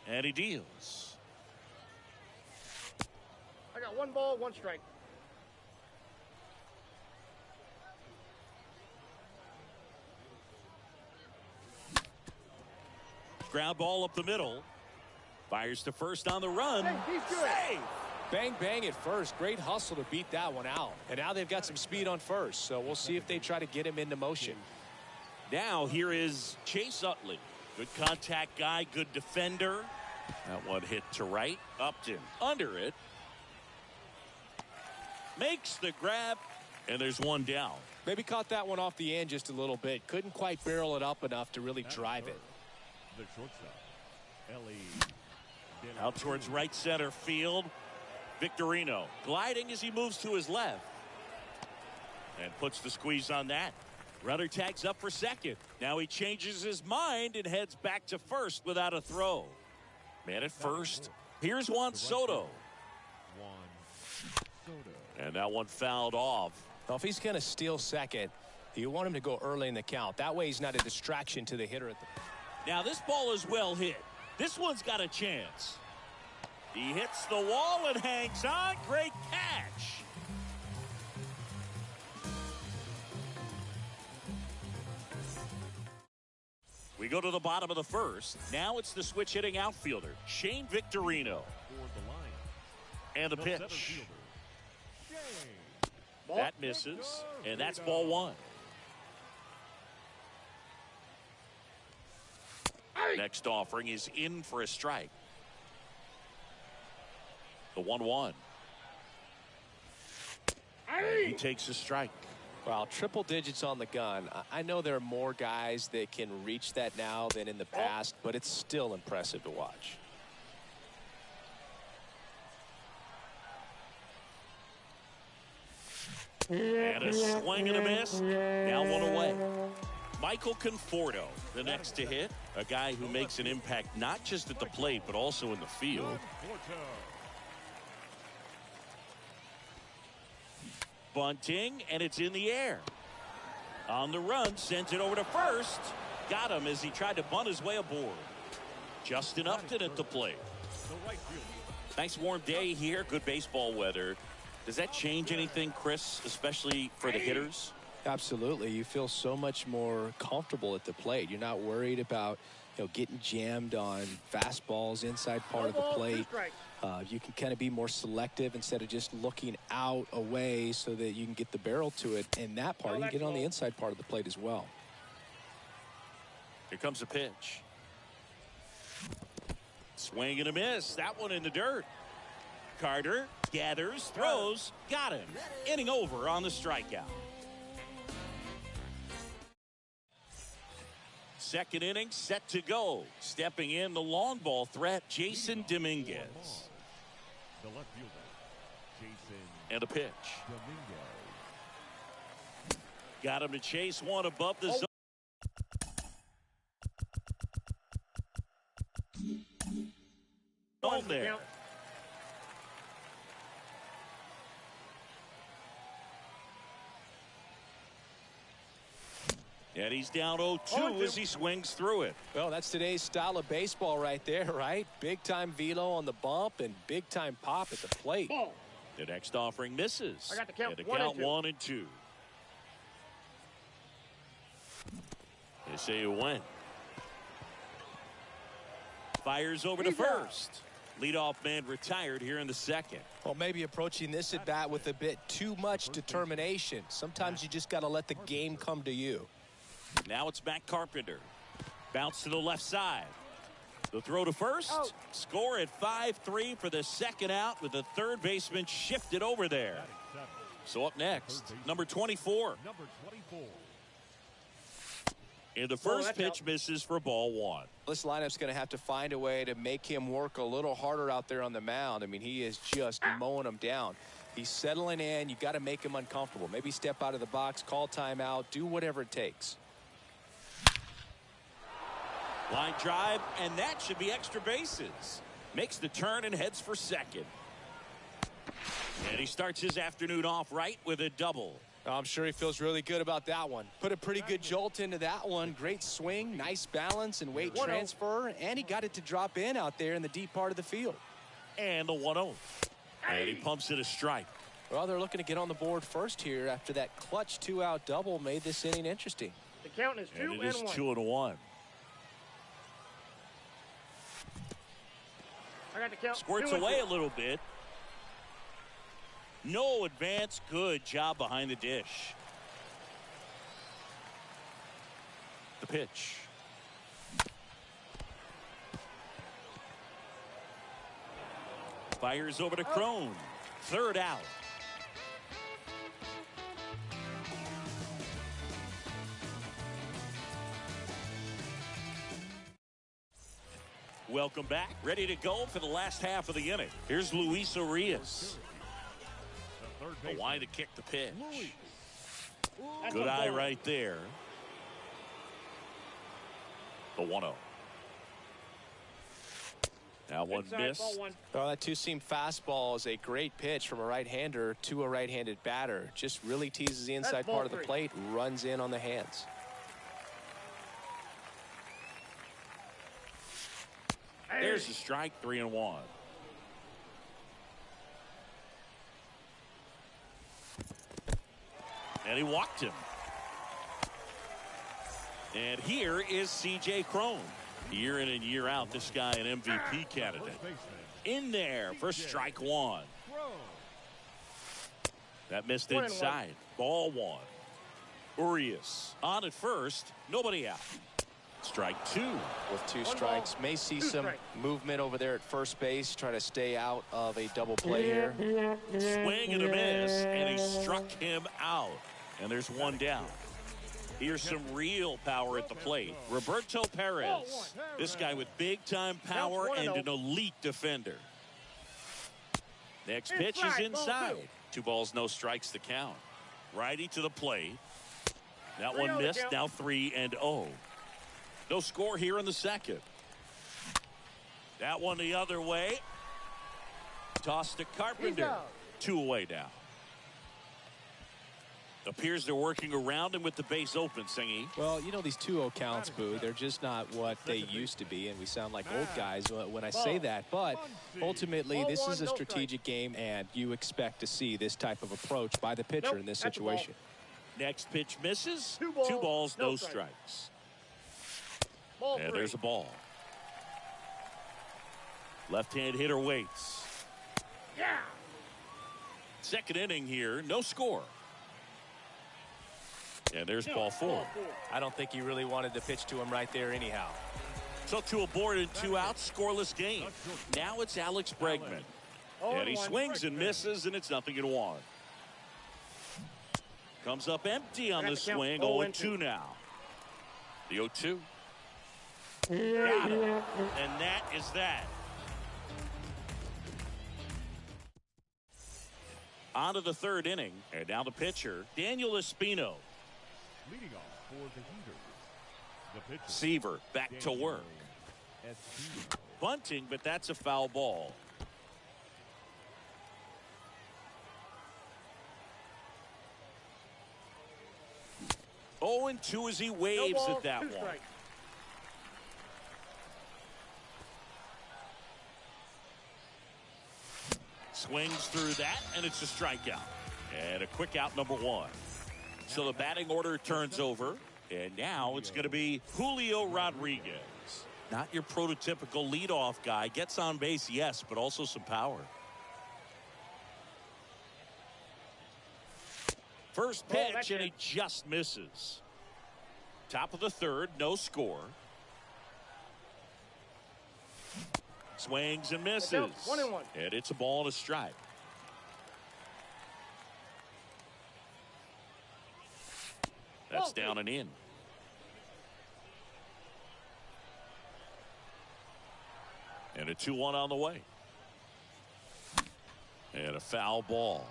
And he deals. I got 1 ball, 1 strike. Ground ball up the middle. Fires to first on the run. Hey, he's good. Save! Bang, bang at first. Great hustle to beat that one out. And now they've got some speed on first, so we'll see if they try to get him into motion. Now here is Chase Utley. Good contact guy, good defender. That one hit to right. Upton under it. Makes the grab, and there's one down. Maybe caught that one off the end just a little bit. Couldn't quite barrel it up enough to really drive it. The shortstop, Out towards right center field. Victorino gliding as he moves to his left. And puts the squeeze on that. Runner tags up for second. Now he changes his mind and heads back to first without a throw. Man at first. Here's Juan Soto. And that one fouled off. Well, if he's going to steal second, you want him to go early in the count. That way he's not a distraction to the hitter. Now this ball is well hit. This one's got a chance. He hits the wall and hangs on. Great catch. We go to the bottom of the first. Now it's the switch hitting outfielder, Shane Victorino. And the pitch. That misses, and that's ball 1. Next offering is in for a strike. The 1-1. He takes a strike. Well, triple digits on the gun. I know there are more guys that can reach that now than in the past, but it's still impressive to watch. And a swing and a miss. Now one away. Michael Conforto, the next to hit. A guy who makes an impact not just at the plate, but also in the field. Bunting, and it's in the air. On the run, sends it over to first. Got him as he tried to bunt his way aboard. Justin Upton at the plate. Nice warm day here. Good baseball weather. Does that change anything, Chris, especially for the hitters? Absolutely. You feel so much more comfortable at the plate. You're not worried about, getting jammed on fastballs inside part of the plate. You can kind of be more selective instead of just looking out away so that you can get the barrel to it. And that part, you can get on the inside part of the plate as well. Here comes a pitch. Swing and a miss. That one in the dirt. Carter gathers, throws, got him. Inning over on the strikeout. Second inning set to go. Stepping in the long ball threat, Jason Dominguez. The left fielder, Jason And a pitch. Dominguez. Got him to chase one above the zone. On there. And he's down 0-2 as he swings through it. Well, that's today's style of baseball right there, right? Big time velo on the bump and big time pop at the plate. Ball. The next offering misses. I got the count. And the count 1-2. They say it went. Fires over to first. Leadoff man retired here in the second. Well, maybe approaching this at bat with a bit too much determination. Sometimes you just got to let the game come to you. Now it's Matt Carpenter. Bounce to the left side. The throw to first. Out. Score at 5-3 for the second out with the third baseman shifted over there. So up next, number 24. Number 24. And the first pitch misses for ball 1. This lineup's going to have to find a way to make him work a little harder out there on the mound. I mean, he is just mowing them down. He's settling in. You got to make him uncomfortable. Maybe step out of the box, call timeout, do whatever it takes. Line drive, and that should be extra bases. Makes the turn and heads for second. And he starts his afternoon off right with a double. I'm sure he feels really good about that one. Put a pretty good jolt into that one. Great swing, nice balance and weight transfer, and he got it to drop in out there in the deep part of the field. And the 1-0. And he pumps it a strike. Well, they're looking to get on the board first here after that clutch 2-out double made this inning interesting. The count is 2-1. And it is 2-1. I got the count. Squirts away a little bit. No advance. Good job behind the dish. The pitch. Fires over to Crone. Third out. Welcome back. Ready to go for the last half of the inning. Here's Luis Urias. The line to kick the pitch. Good eye right there. The 1-0. Now one missed. Oh, that two-seam fastball is a great pitch from a right-hander to a right-handed batter. Just really teases the inside part of the plate, runs in on the hands. There's the strike, 3-1. And he walked him. And here is C.J. Crone. Year in and year out, this guy an MVP candidate. In there for strike one. That missed inside. Ball one. Urias on at first. Nobody out. Strike two. With two strikes. May see some movement over there at first base. Try to stay out of a double play here. Swing and a miss. And he struck him out. And there's one down. Here's some real power at the plate. Roberto Perez. This guy with big-time power and an elite defender. Next pitch is inside. 2 balls, no strikes to count. Righty to the plate. That one missed. Now 3-0. No score here in the second. That one the other way. Toss to Carpenter. 2 away now. Appears they're working around him with the base open, Singy. Well, you know, these 2-0 counts, Boo, they're just not what they used to be, and we sound like old guys when I say that. But ultimately, this is a strategic game, and you expect to see this type of approach by the pitcher in this situation. Next pitch misses. 2 balls, no strikes. And there's a ball. Left-hand hitter waits. Yeah. Second inning here, no score. And there's ball 4. I don't think he really wanted to pitch to him right there anyhow. So 2 aboard and 2 out, scoreless game. Now it's Alex Bregman. And he swings and misses, and it's 0-1. Comes up empty on the swing. 0-2 now. The 0-2. Got him. And that is that. On to the third inning. And now the pitcher, Daniel Espino. Leading off for the Heaters, the pitcher, Seaver back to work. Bunting, but that's a foul ball. Oh, and 2 as he waves at that one. Swings through that, and it's a strikeout. And a quick out, number 1. So the batting order turns over, and now it's going to be Julio Rodriguez. Not your prototypical leadoff guy. Gets on base, yes, but also some power. First pitch, and he just misses. Top of the third, no score. Swings and misses. 1-1. And it's a ball and a strike. That's down and in. And a 2-1 on the way. And a foul ball.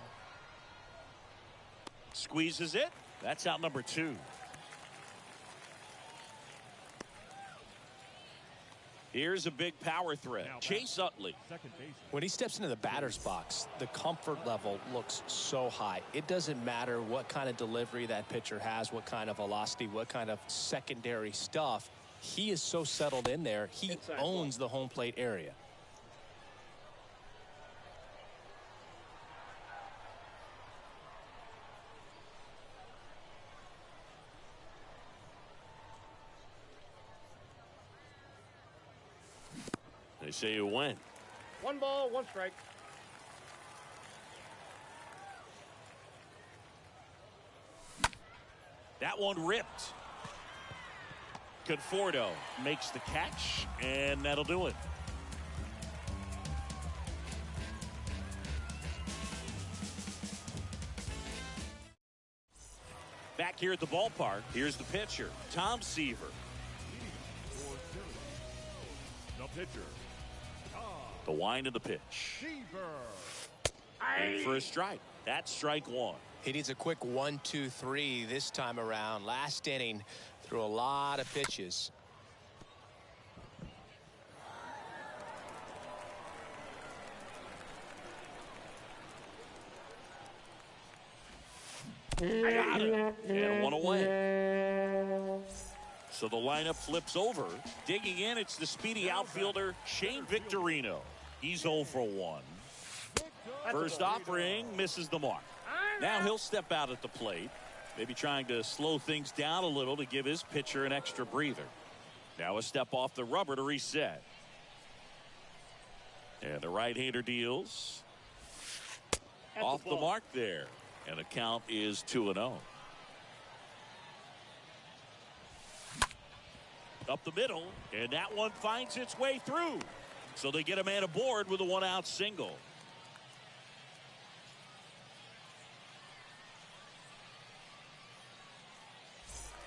Squeezes it. That's out number 2. Here's a big power threat. Chase Utley. Second base. When he steps into the batter's box, the comfort level looks so high. It doesn't matter what kind of delivery that pitcher has, what kind of velocity, what kind of secondary stuff. He is so settled in there. He owns the home plate area. They say you win. 1 ball, 1 strike. That one ripped. Conforto makes the catch, and that'll do it. Back here at the ballpark, here's the pitcher, Tom Seaver. The pitcher. The wind of the pitch. In for a strike. That's strike 1. He needs a quick 1, 2, 3 this time around. Last inning, threw a lot of pitches. Got it. And 1 away. So the lineup flips over. Digging in, it's the speedy outfielder, Shane Victorino. He's 0 for 1. First offering misses the mark. Now he'll step out at the plate, maybe trying to slow things down a little to give his pitcher an extra breather. Now a step off the rubber to reset. And the right-hander deals. Off the mark there. And the count is 2-0. Up the middle, and that one finds its way through. So they get a man aboard with a 1-out single.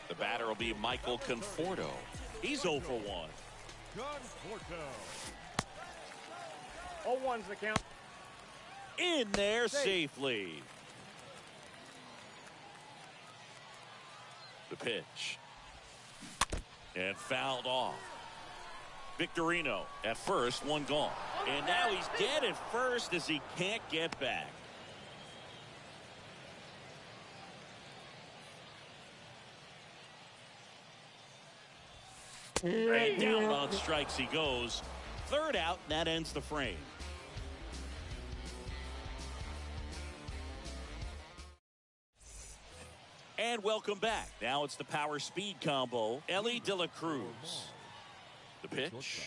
The batter will be Michael Conforto. He's 0 for 1. Conforto. 0-1's the count. In there safely. The pitch. And fouled off. Victorino at first, 1 gone. And now he's dead at first as he can't get back. And down on strikes he goes. 3rd out, and that ends the frame. And welcome back. Now it's the power speed combo. Ellie De La Cruz. The pitch.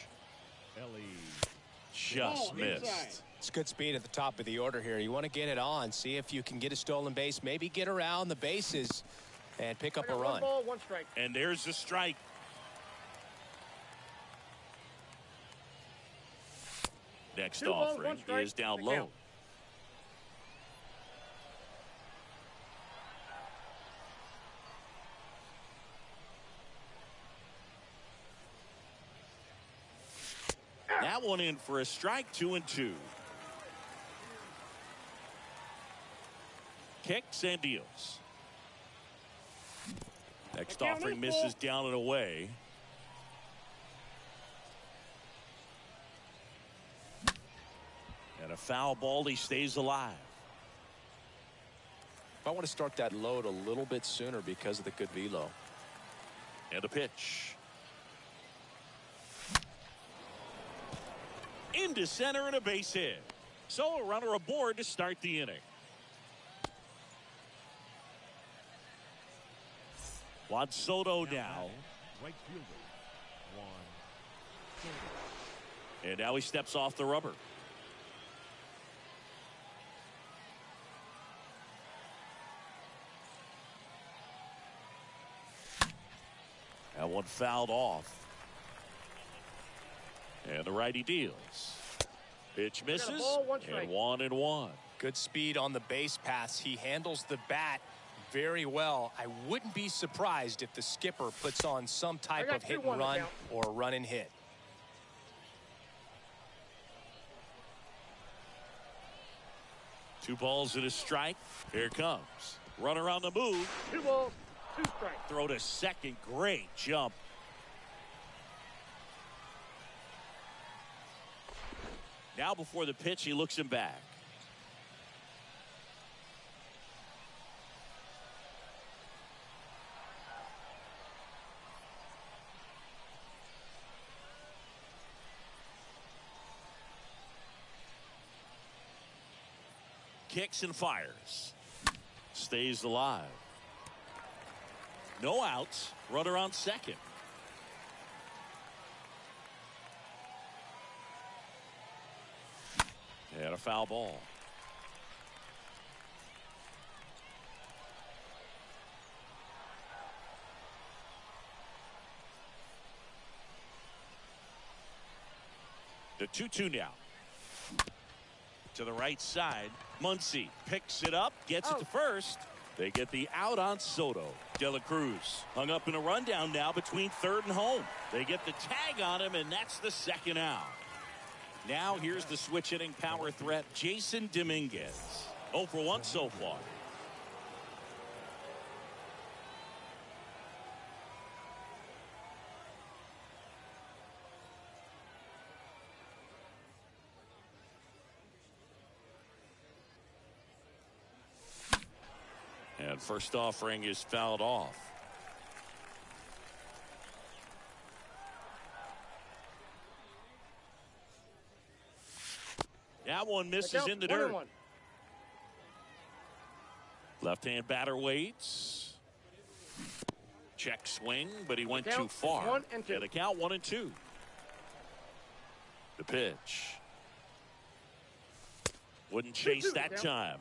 Just missed. It's good speed at the top of the order here. You want to get it on, see if you can get a stolen base, maybe get around the bases and pick up a run. 1 ball, 1 strike. And there's the strike. Next 2 balls, offering 1 strike. is down The low. count. That one in for a strike, 2-2. Kicks and deals. Next offering misses down and away. And a foul ball, he stays alive. I want to start that load a little bit sooner because of the good velo. And a pitch. Into center and a base hit. So a runner aboard to start the inning. Juan Soto now. Right fielder. Juan Soto. And now he steps off the rubber. That one fouled off. And the righty deals. Pitch misses. Ball, 1 strike. And 1-1. Good speed on the base paths. He handles the bat very well. I wouldn't be surprised if the skipper puts on some type of hit and run or run and hit. Two balls and a strike. Here it comes. Runner on the move. 2 balls, 2 strikes. Throw to second. Great jump. Now before the pitch, he looks him back. Kicks and fires. Stays alive. No outs. Runner on second. And a foul ball. The 2-2 now. To the right side. Muncy picks it up, gets it to first. They get the out on Soto. De La Cruz hung up in a rundown now between third and home. They get the tag on him, and that's the second out. Now here's the switch hitting power threat, Jason Dominguez. 0 for 1 so far. And first offering is fouled off. That one misses in the dirt. Left-hand batter waits. Check swing, but he went too far. 1 and 2. Yeah, the count 1 and 2. The pitch. Wouldn't chase that time.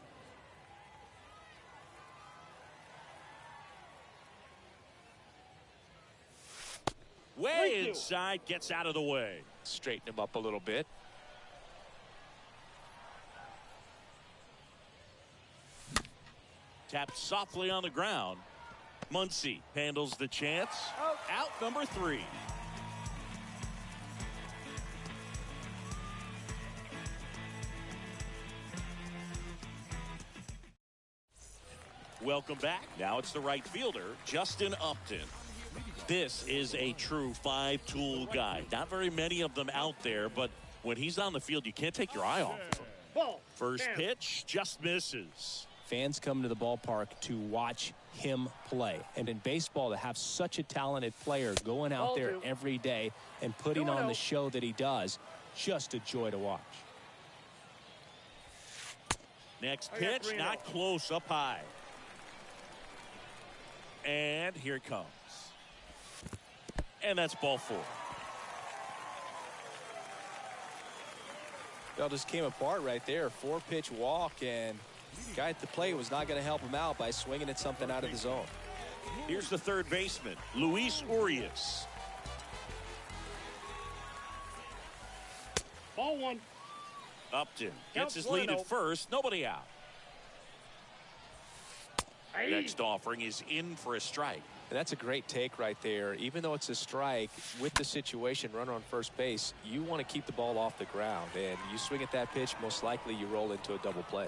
Way inside, gets out of the way. Straighten him up a little bit. Tapped softly on the ground. Muncy handles the chance. Out number 3. Welcome back. Now it's the right fielder, Justin Upton. This is a true 5-tool guy. Not very many of them out there, but when he's on the field, you can't take your eye off of him. First pitch just misses. Fans come to the ballpark to watch him play. And in baseball, to have such a talented player going out there every day and putting on the show that he does, just a joy to watch. Next pitch, not close, up high. And here it comes. And that's ball 4. It all just came apart right there. 4-pitch walk, and the guy at the plate was not going to help him out by swinging at something out of the zone. Here's the third baseman, Luis Urias. Ball 1. Upton gets his lead at first. Nobody out. Next offering is in for a strike. And that's a great take right there. Even though it's a strike, with the situation, runner on first base, you want to keep the ball off the ground. And you swing at that pitch, most likely you roll into a double play.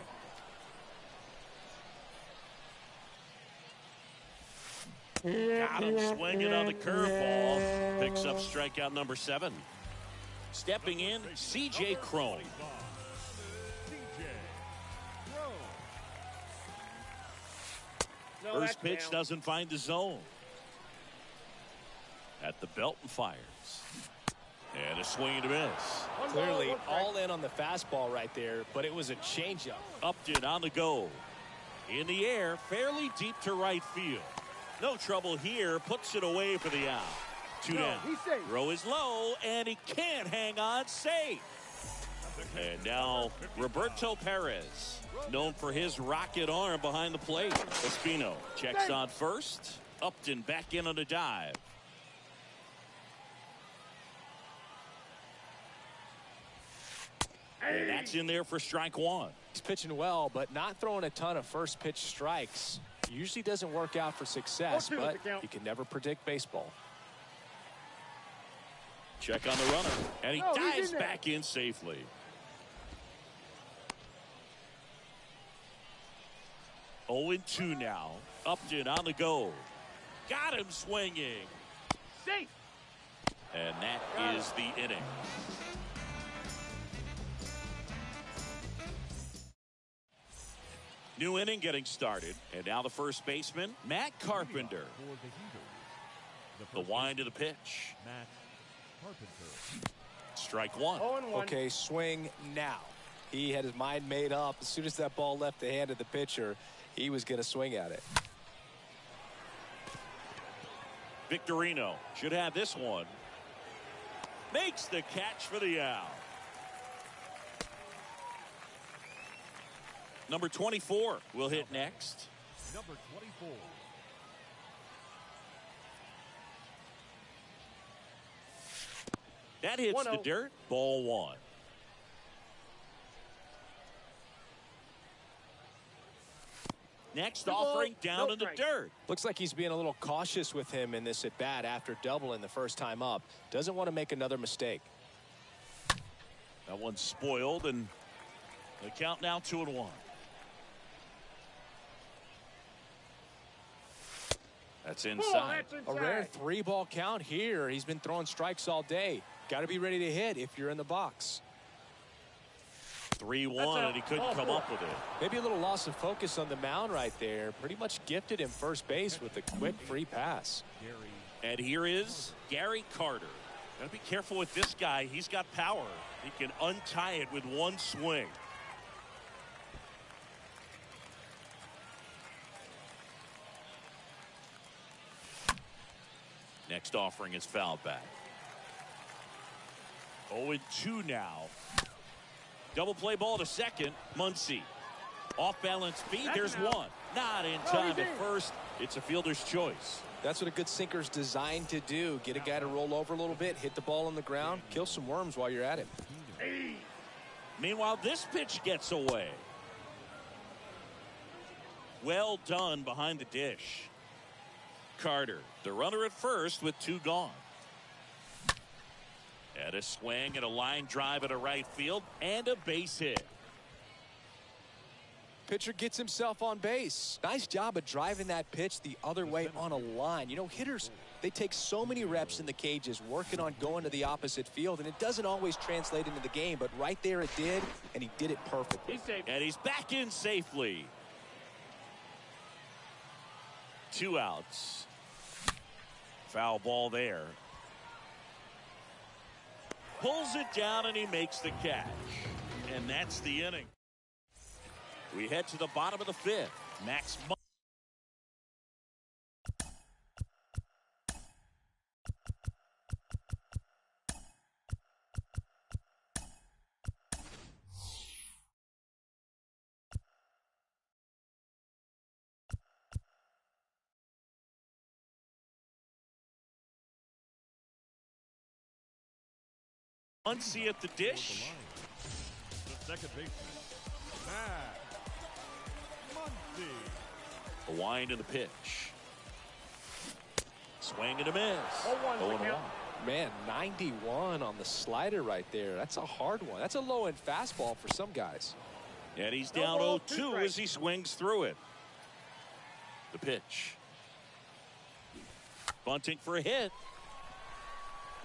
Got him swinging on the curveball. Picks up strikeout number 7. Stepping in, C.J. Cron. First pitch doesn't find the zone. At the belt and fires. And a swing and a miss. Clearly all in on the fastball right there, but it was a changeup. Upton on the go. In the air, fairly deep to right field. No trouble here, puts it away for the out. 2 down. Throw is low, and he can't hang on, safe. And now Roberto Perez, known for his rocket arm behind the plate. Espino checks on first. Upton back in on a dive. And that's in there for strike 1. He's pitching well, but not throwing a ton of first pitch strikes. Usually doesn't work out for success, but you can never predict baseball. Check on the runner, and he dives back in safely. Oh, 0-2 now. Upton on the go. Got him swinging. Safe. And that is the inning. New inning getting started. And now the first baseman, Matt Carpenter. For the Heaters. The wind of the pitch. Matt Carpenter. Strike one. 0-1. Okay, swing now. He had his mind made up. As soon as that ball left the hand of the pitcher, he was going to swing at it. Victorino should have this one. Makes the catch for the out. Number 24 will hit next. Number 24. That hits the 1-0. dirt. Ball one. Next offering down in the dirt. Looks like he's being a little cautious with him in this at bat after doubling the first time up. Doesn't want to make another mistake. That one's spoiled, and the count now 2-1. That's inside. That's A rare inside. 3-ball count here. He's been throwing strikes all day. Got to be ready to hit if you're in the box. 3-1, and he couldn't come up with it. Maybe a little loss of focus on the mound right there. Pretty much gifted him first base with a quick free pass. And here is Gary Carter. Gotta be careful with this guy. He's got power. He can untie it with one swing. Next offering is fouled back. 0-2 now. Double play ball to second. Muncy. Off balance feed. There's one. Not in time at first. It's a fielder's choice. That's what a good sinker's designed to do. Get a guy to roll over a little bit, hit the ball on the ground, kill some worms while you're at it. Meanwhile, this pitch gets away. Well done behind the dish. Carter, the runner at first with 2 gone. And a swing and a line drive at a right field and a base hit. Pitcher gets himself on base. Nice job of driving that pitch the other way on a line. You know, hitters, they take so many reps in the cages working on going to the opposite field, and it doesn't always translate into the game, but right there it did, and he did it perfectly. He's safe. And he's back in safely. 2 outs. Foul ball there. Pulls it down and he makes the catch. And that's the inning. We head to the bottom of the 5th. Max Muncy at the dish. The second baseman, Matt Muncy. A wind in the pitch. Swing and a miss. 0-1 the count. Man, 91 on the slider right there. That's a hard one. That's a low-end fastball for some guys. And he's down 0-2 as he swings through it. The pitch. Bunting for a hit.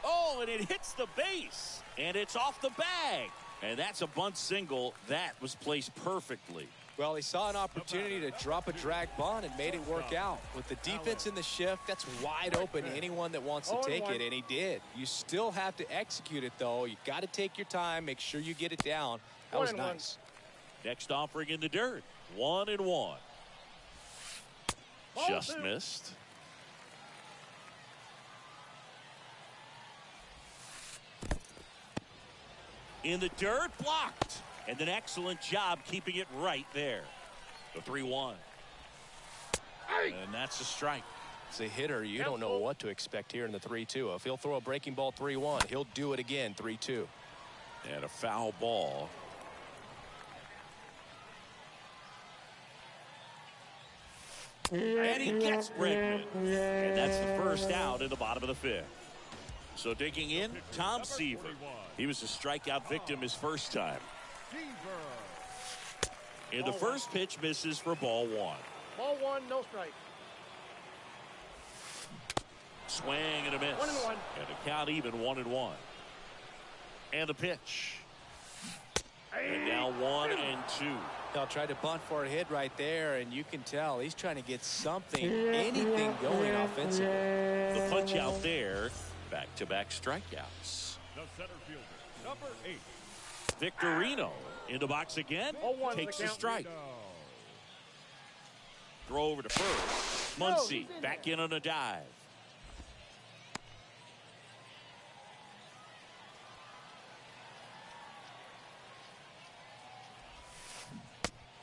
Oh, and it hits the base. And it's off the bag. And that's a bunt single. That was placed perfectly. Well, he saw an opportunity to drop a drag bunt and made it work out. With the defense in the shift, that's wide open to anyone that wants to take it, and he did. You still have to execute it, though. You got to take your time, make sure you get it down. That was nice. Next offering in the dirt. 1-1. Just missed. In the dirt, blocked. And an excellent job keeping it right there. The 3-1. And that's a strike. As a hitter, you don't know what to expect here in the 3-2. If he'll throw a breaking ball 3-1, he'll do it again 3-2. And a foul ball. And he gets Bregman. And that's the first out in the bottom of the 5th. So digging in, Tom Seaver. He was a strikeout victim his first time. And the first pitch misses for ball 1. Ball 1, no strike. Swing and a miss. 1-1. And the count even 1-1. And the pitch. And now 1 and 2. They'll try to bunt for a hit right there, and you can tell he's trying to get something, anything going offensively. The punch out there. Back-to-back strikeouts. The center fielder, number 8. Victorino in the box again. 0-1 Takes the the count. strike. Throw over to first. Muncy back in on a dive.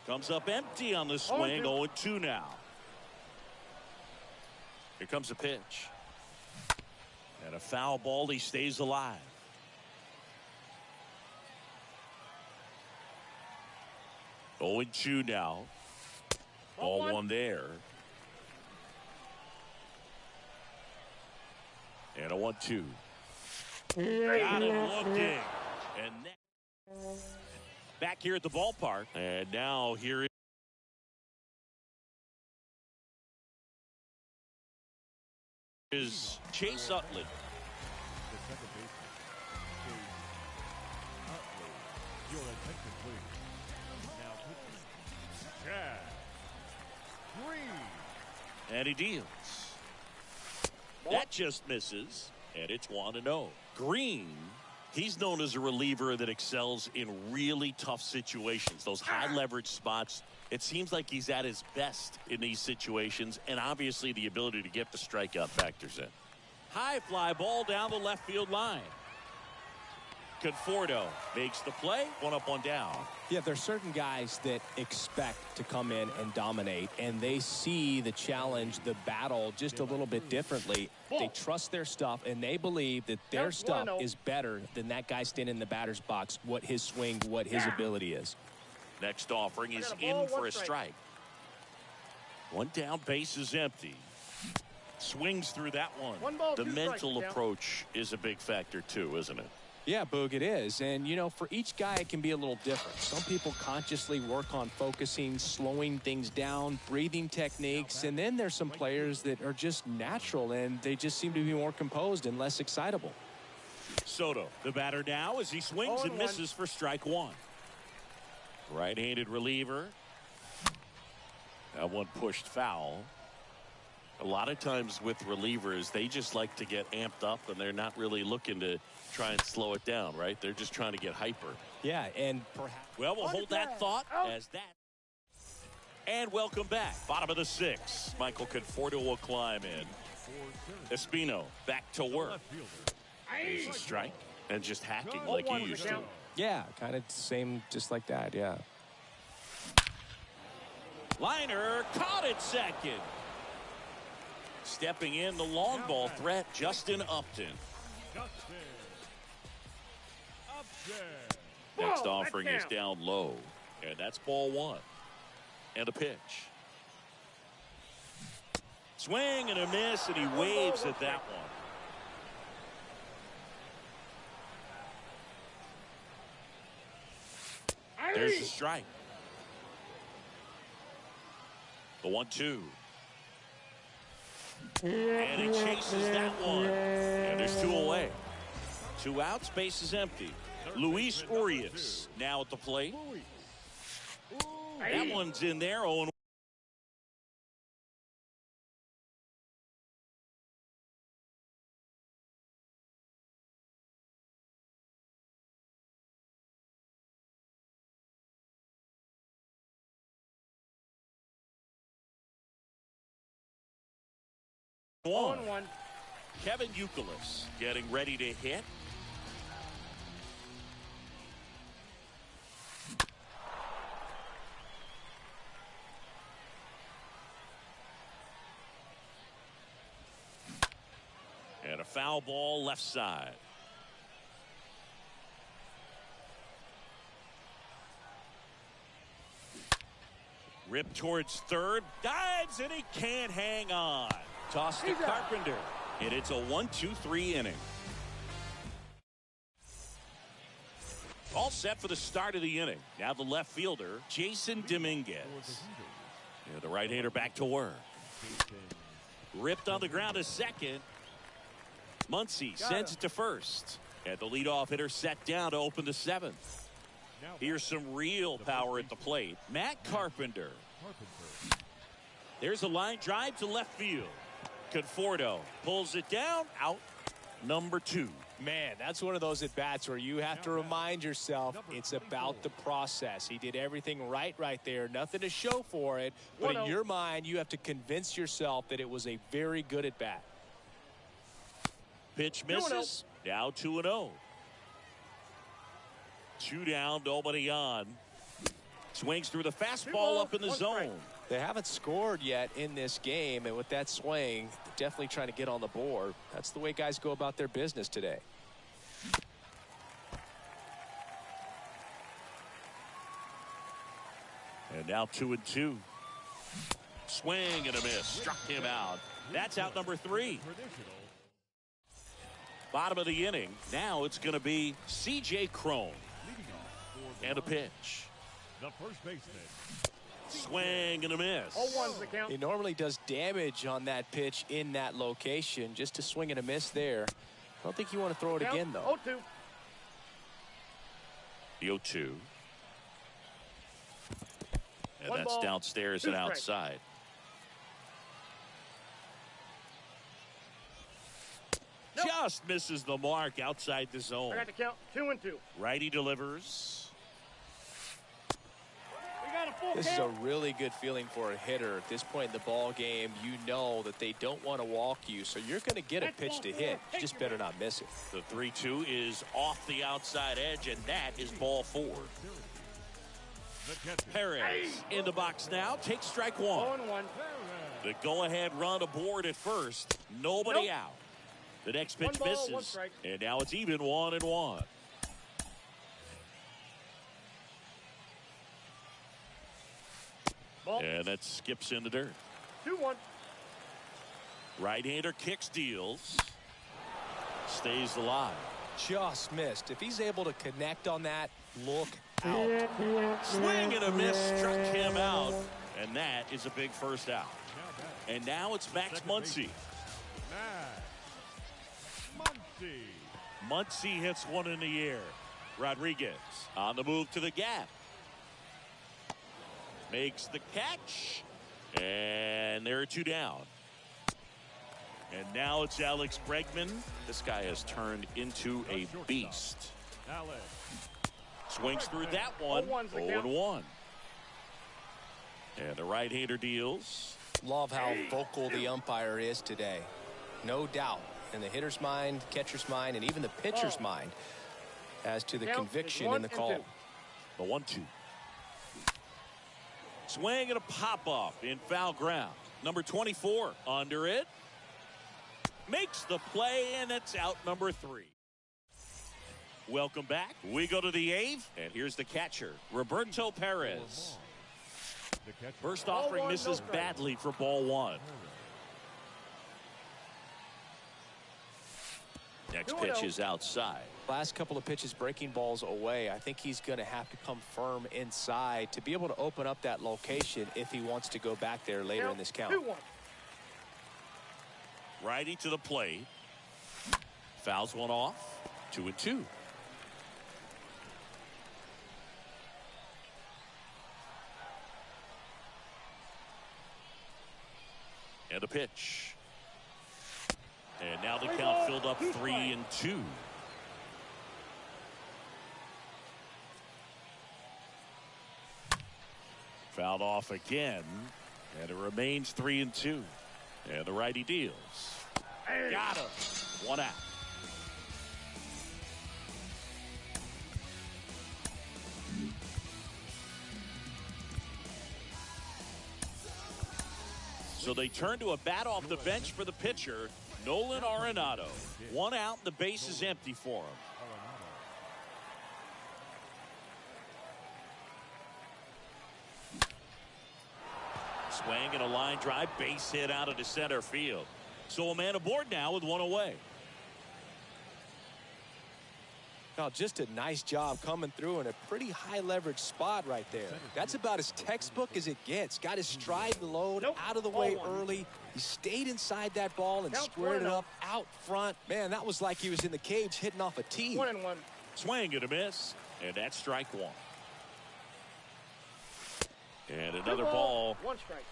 Comes up empty on the swing. 0-2 now. Here comes a pitch. And a foul ball. He stays alive. Oh, and 2 now. Ball 1 there. And a 1-2. Got him looking. And back here at the ballpark. And now here is Chase Utley. The second baseman, Chase Utley. Your attention, please. Now pitching, Chad Green. And he deals. That just misses. And it's 1-0. Green, he's known as a reliever that excels in really tough situations. Those high leverage spots. It seems like he's at his best in these situations. And obviously the ability to get the strikeout factors in. High fly ball down the left field line. Conforto makes the play. 1 up, 1 down. Yeah, there's certain guys that expect to come in and dominate, and they see the challenge, the battle just a little bit differently. They trust their stuff, and they believe that their stuff is better than that guy standing in the batter's box, what his swing, what his ability is. Next offering is in for a strike. 1 down, base is empty. Swings through that one. The mental approach is a big factor too, isn't it? Yeah, Boog, it is. And, you know, for each guy, it can be a little different. Some people consciously work on focusing, slowing things down, breathing techniques. And then there's some players that are just natural, and they just seem to be more composed and less excitable. Soto, the batter now as he swings and misses for strike 1. Right-handed reliever. That one pushed foul. A lot of times with relievers, they just like to get amped up, and they're not really looking to try and slow it down, right? They're just trying to get hyper. Yeah, and perhaps. Well, we'll hold that thought as that. And welcome back. Bottom of the 6th. Michael Conforto will climb in. Espino back to work. There's a strike. And just hacking like he used to. Yeah, kind of same, just like that, yeah. Liner caught it second. Stepping in the long ball threat, Justin Upton. Next offering is down low. And that's ball 1. And a pitch. Swing and a miss, and he waves at that one. There's the strike. The 1-2. And he chases that one. And there's 2 away. 2 outs, base is empty. Luis Urias now at the plate. That one's in there. 0-1. Kevin Youkilis getting ready to hit. And a foul ball left side. Rip towards third. Dives, and he can't hang on. Toss to Carpenter. And it's a 1-2-3 inning. All set for the start of the inning. Now the left fielder, Jason Dominguez. And the right-hander back to work. Ripped on the ground to second. Muncy sends it to first. And the leadoff hitter set down to open the 7th. Here's some real power at the plate. Matt Carpenter. There's a line drive to left field. Conforto pulls it down. Out number 2. Man, that's one of those at-bats where you have to remind yourself it's about the process. He did everything right there. Nothing to show for it. But in your mind, you have to convince yourself that it was a very good at-bat. Pitch misses. Now 2-0. 2 down, nobody on. Swings through the fastball up in the zone. They haven't scored yet in this game, and with that swing, definitely trying to get on the board. That's the way guys go about their business today. And now 2-2. Swing and a miss. Struck him out. That's out number 3. Bottom of the inning. Now it's going to be C.J. Cron. And a pitch. The first baseman. Swing and a miss. 0-1's the count. He normally does damage on that pitch in that location. Just a swing and a miss there. I don't think you want to throw it again, though. 0-2. The 0-2. And that's downstairs and outside. Just misses the mark outside the zone. I got to count 2-2. Righty delivers. We got a full This is count. a really good feeling for a hitter. At this point in the ball game, you know that they don't want to walk you, so you're going to get a pitch to hit. You just better not miss it. The 3-2 is off the outside edge, and that is ball 4. Perez in the box now. Takes strike 1. 0-1. The go-ahead run aboard at first. Nobody out. The next pitch 1 ball, 1 misses. strike. And now it's even 1-1. Ball. And that skips in the dirt. 2-1. Right-hander kicks, deals. Stays alive. Just missed. If he's able to connect on that, look out. Swing and a miss. Struck him out. And that is a big first out. And now it's Max Muncy. Muncy hits one in the air. Rodriguez on the move to the gap. Makes the catch. And there are 2 down. And now it's Alex Bregman. This guy has turned into a beast. Swings through that one. 0-1. And the right-hander deals. Love how vocal the umpire is today. No doubt. In the hitter's mind, catcher's mind, and even the pitcher's mind as to the conviction in the call. The 1-2. Swing and a pop-off in foul ground. Number 24 under it. Makes the play, and it's out number 3. Welcome back. We go to the 8th, and here's the catcher, Roberto Perez. First offering misses badly for ball 1. Next pitch is outside. Last couple of pitches breaking balls away. I think he's going to have to come firm inside to be able to open up that location if he wants to go back there later in this count. 2-1. Righty to the plate. Fouls one off. 2-2. And a pitch. And now the count filled up 3-2. Fouled off again. And it remains 3-2. And the righty deals. Got him. 1 out. So they turn to a bat off the bench for the pitcher, Nolan Arenado. 1 out, the base is empty for him. Swing and a line drive, base hit out of the center field. So a man aboard now with 1 away. Now, just a nice job coming through in a pretty high leverage spot right there. That's about as textbook as it gets. Got his stride and load out of the way early. He stayed inside that ball and squared it up out front. Man, that was like he was in the cage hitting off a tee. 1-1. Swing and a miss, and that's strike 1. And 2 another balls, ball. 1 strike.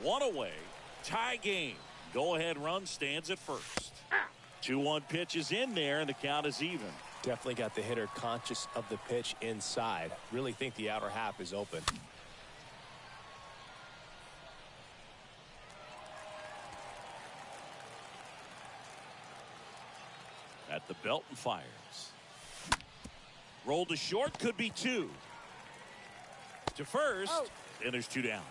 1 away. Tie game. Go-ahead run stands at first. 2-1 pitch is in there, and the count is even. Definitely got the hitter conscious of the pitch inside. Really think the outer half is open. At the belt and fires. Rolled to short, could be 2. To first, and there's 2 down.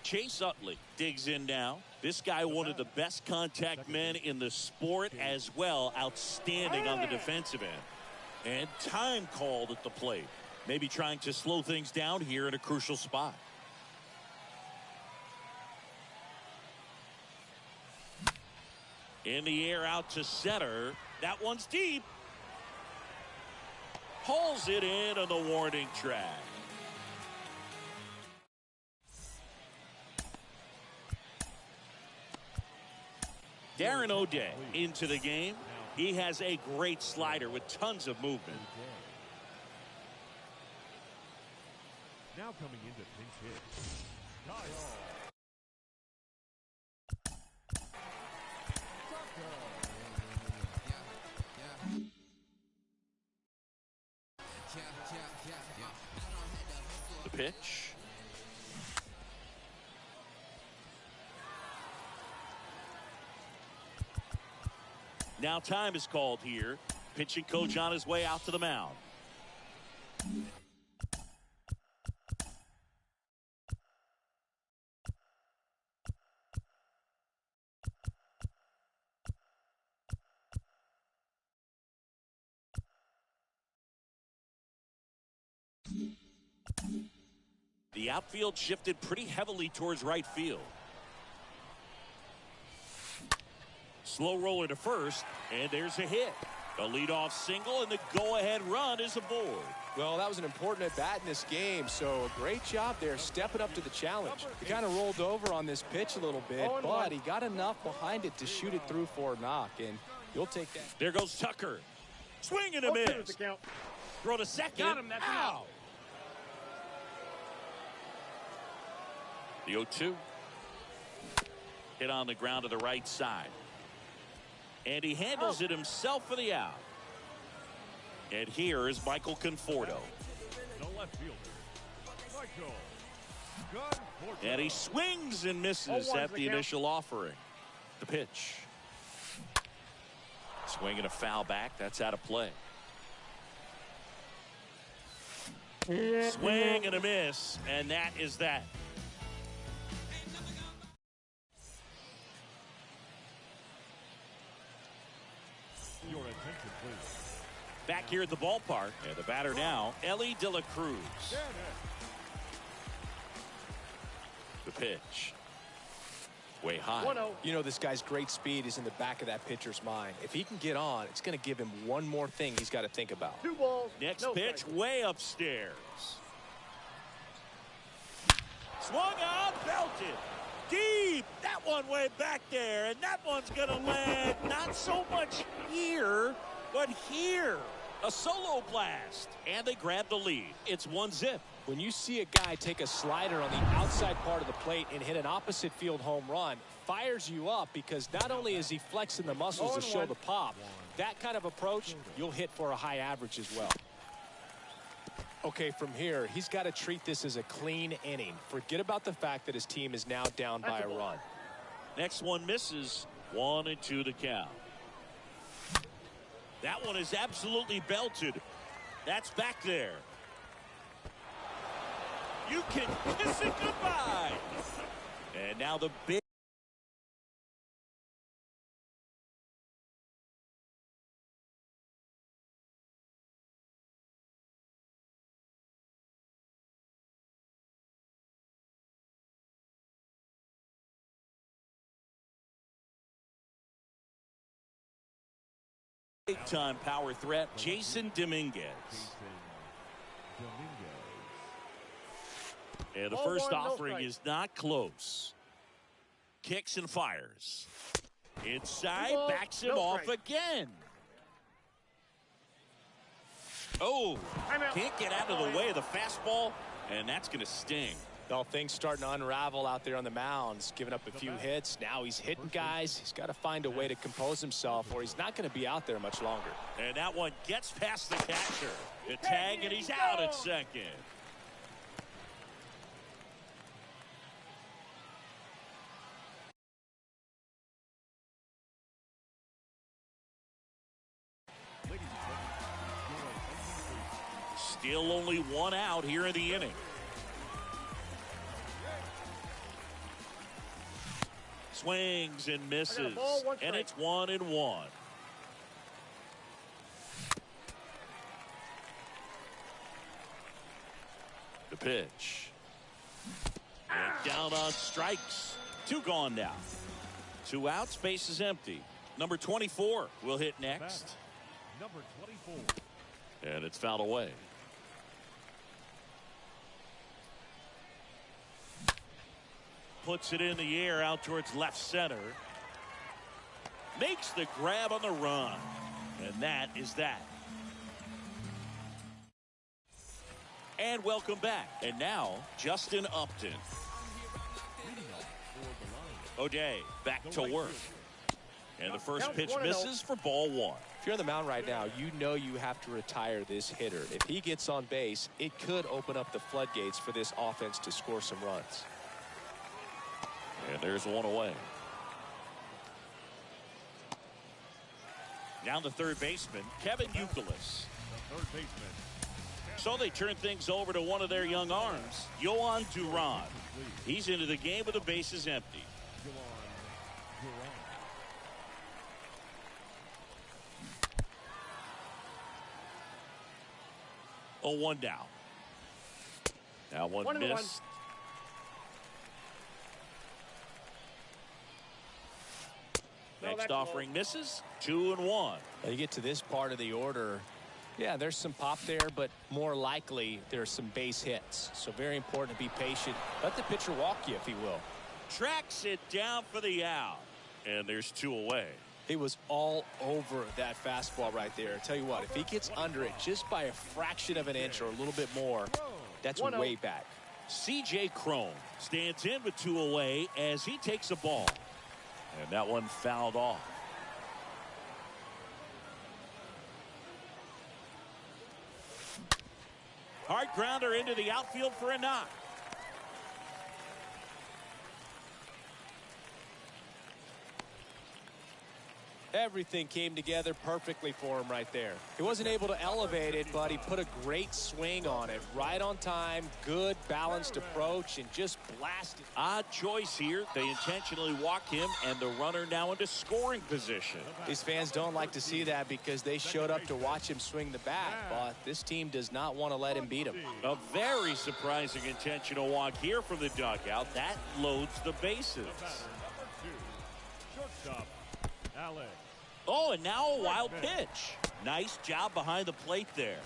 Chase Utley digs in now. This guy, one of the best contact men in the sport as well. Outstanding on the defensive end. And time called at the plate. Maybe trying to slow things down here in a crucial spot. In the air out to center. That one's deep. Pulls it in on the warning track. Darren O'Day into the game. He has a great slider with tons of movement. Now coming into pinch hit. Kyle. The pitch. Now time is called here. Pitching coach on his way out to the mound. The outfield shifted pretty heavily towards right field. Slow roller to first, and there's a hit. A leadoff single, and the go-ahead run is aboard. Well, that was an important at-bat in this game, so a great job there stepping up to the challenge. He kind of rolled over on this pitch a little bit, but he got enough behind it to shoot it through for a knock, and you'll take that. There goes Tucker. Swing and a miss. Throw to second. Got him, that's out. The 0-2. Hit on the ground to the right side. And he handles it himself for the out. And here is Michael Conforto. The left fielder, Michael Conforto. And he swings and misses at the initial offering. The pitch. Swing and a foul back. That's out of play. Swing and a miss. And that is that. Your attention, please. Back here at the ballpark. And the batter now, Ellie De La Cruz. The pitch. Way high. 1-0. You know, this guy's great speed is in the back of that pitcher's mind. If he can get on, it's going to give him one more thing he's got to think about. 2 balls. Next no pitch, strike. way upstairs. Swung on, belted. Deep. That one way back there. And that one's going to land not so much here, but here. A solo blast. And they grab the lead. It's 1-0. When you see a guy take a slider on the outside part of the plate and hit an opposite field home run, fires you up because not only is he flexing the muscles to show the pop, that kind of approach, you'll hit for a high average as well. Okay, from here, he's got to treat this as a clean inning. Forget about the fact that his team is now down by a run. Next one misses. 1-2 the count. That one is absolutely belted. That's back there. You can kiss it goodbye. And now the big. Big-time power threat, Jason Dominguez. And the first offering is not close. Kicks and fires. Inside, backs him off again. Oh, Timeout. can't get out of the way of the fastball, and that's going to sting. Well, things starting to unravel out there on the mounds, giving up a few hits. Now he's hitting guys. He's got to find a way to compose himself, or he's not going to be out there much longer. And that one gets past the catcher. The tag, and he's out at second. Still only one out here in the inning. Swings and misses, and it's 1-1. The pitch. And down on strikes. 2 gone now. 2 outs, base is empty. Number 24 will hit next. Number 24. And it's fouled away. Puts it in the air out towards left center. Makes the grab on the run. And that is that. And welcome back. And now, Justin Upton. O'Day back to work. And the first pitch misses for ball 1. If you're on the mound right now, you know you have to retire this hitter. If he gets on base, it could open up the floodgates for this offense to score some runs. And there's one away. Now the third baseman, Kevin Youkilis. Third baseman. So they turn things over to one of their young arms, Yohan Duran. He's into the game with the bases empty. Oh, 1 down. Now one missed. Next offering misses. 2-1. Now you get to this part of the order. Yeah, there's some pop there, but more likely there's some base hits. So very important to be patient. Let the pitcher walk you, if he will. Tracks it down for the out. And there's 2 away. He was all over that fastball right there. I tell you what, if he gets under it just by a fraction of an inch or a little bit more, that's way back. C.J. Cron stands in with 2 away as he takes a ball. And that one fouled off. Hard grounder into the outfield for a knock. Everything came together perfectly for him right there. He wasn't able to elevate it, but he put a great swing on it. Right on time, good balanced approach, and just blasted. Odd choice here. They intentionally walk him, and the runner now into scoring position. These fans don't like to see that because they showed up to watch him swing the bat, but this team does not want to let him beat him. A very surprising intentional walk here from the dugout. That loads the bases. Shortstop, Alex. Oh, and now a wild pitch. Nice job behind the plate there.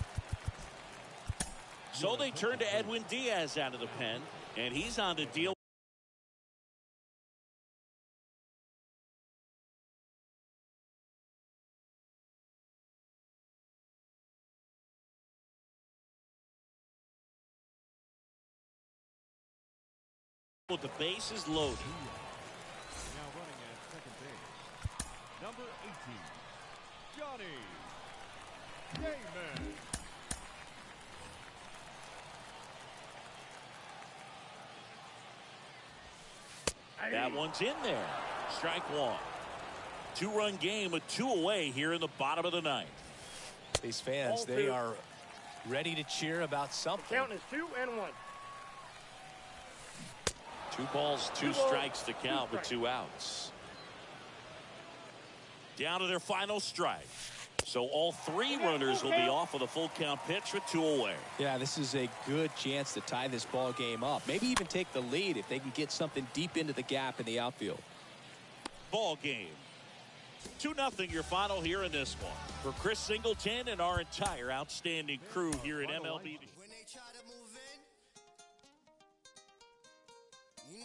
So they turn to Edwin Diaz out of the pen, and he's on the deal. With the bases loaded. Now running at second base. Number 18, Johnny Damon. That one's in there. Strike 1. 2-run game with 2 away here in the bottom of the 9th. These fans, they are ready to cheer about something. Count is 2-1. 2 balls, 2 strikes to count with 2 outs. Down to their final strike. So all 3 runners will be off with a full count pitch with 2 away. Yeah, this is a good chance to tie this ball game up. Maybe even take the lead if they can get something deep into the gap in the outfield. Ball game. 2-0 your final here in this one. For Chris Singleton and our entire outstanding crew here at MLB.